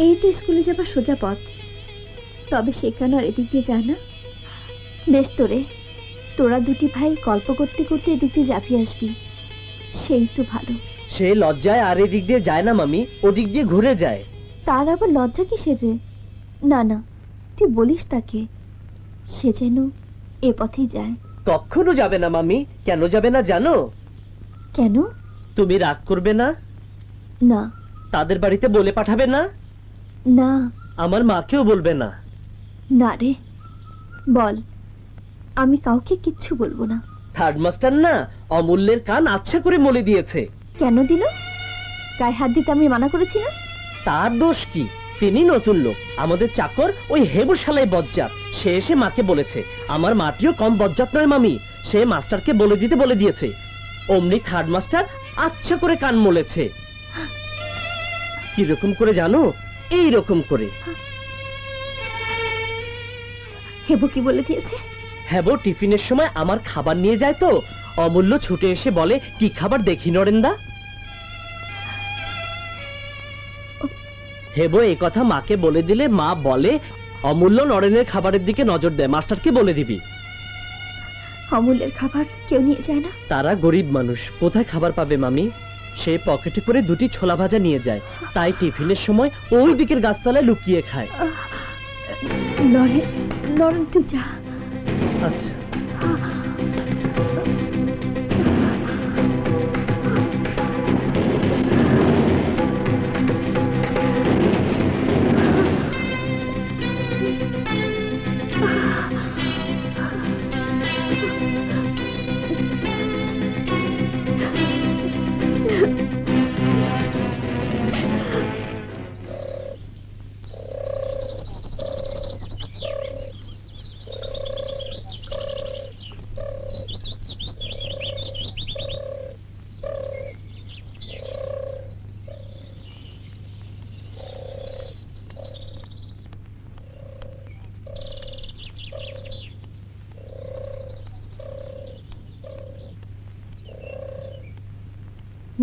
এই তো স্কুলে যাবার সোজা পথ, তবে সেখানে আর এদিক দিয়ে যায় না। বেশ তোরে, তোরা দুটি ভাই গল্প করতে করতে এদিক দিয়ে ঝাঁপিয়ে আসবি, সেই তো ভালো। সে লজ্জায় আর এদিক দিয়ে যায় না মামি, ওদিক দিয়ে ঘুরে যায়। তার আবার লজ্জা কিসের রে? না না, তুই বলিস তাকে, সে যেন এ পথেই যায়। কখনো যাবে না মামি। কেন যাবে না জানো? কেন? তুমি রাগ করবে না? না। তাদের বাড়িতে বলে পাঠাবে না? না। আমার মাকেও বলবে না? না রে, বল, আমি কাউকে কিচ্ছু বলবো না। থার্ড মাস্টার না অমূল্যের কান আচ্ছা করে মলে দিয়েছে। কেন দিল? গায়ে হাত দিতে আমি মানা করেছি না? তার দোষ কি? তিনি নতুন লোক, আমাদের চাকর ওই হেবু শালাই বজ্জাত। সে এসে মাকে বলেছে। আমার মাটিও কম বজ্জাত নয় মামি, সে মাস্টারকে বলে দিয়েছে। অমনি থার্ড মাস্টার আচ্ছা করে কান মলেছে। কিরকম করে জানো? এই রকম করে। হেবু কি বলে দিয়েছে? হেবু টিফিনের সময় আমার খাবার নিয়ে যায় তো অমূল্য ছুটে এসে বলে, কি খাবার দেখি নরেন্দা। হেবু এই কথা মাকে বলে দিলে মা বলে, অমূল্য নরেনের খাবারের দিকে নজর দেয়, মাস্টারকে বলে দিবি। অমূল্যের খাবার কেউ নিয়ে যায় না? তারা গরিব মানুষ, কোথায় খাবার পাবে মামি? সে পকেটে করে দুটি ছোলা ভাজা নিয়ে যায়, তাই টিফিনের সময় ওই দিকের গাছতলায় লুকিয়ে খায়। নরেন, নরেন তুই যা। আচ্ছা।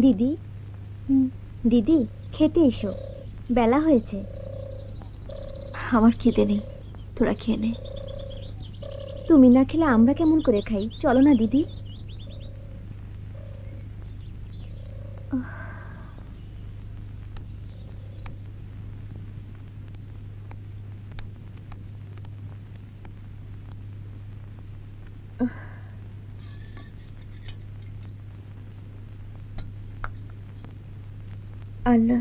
দিদি, দিদি খেতে এসো, বেলা হয়েছে। আমার খেতে নেই, তোরা খেয়ে নে। তুমি না খেলে আমরা কেমন করে খাই? চলো না দিদি। আল্লাহ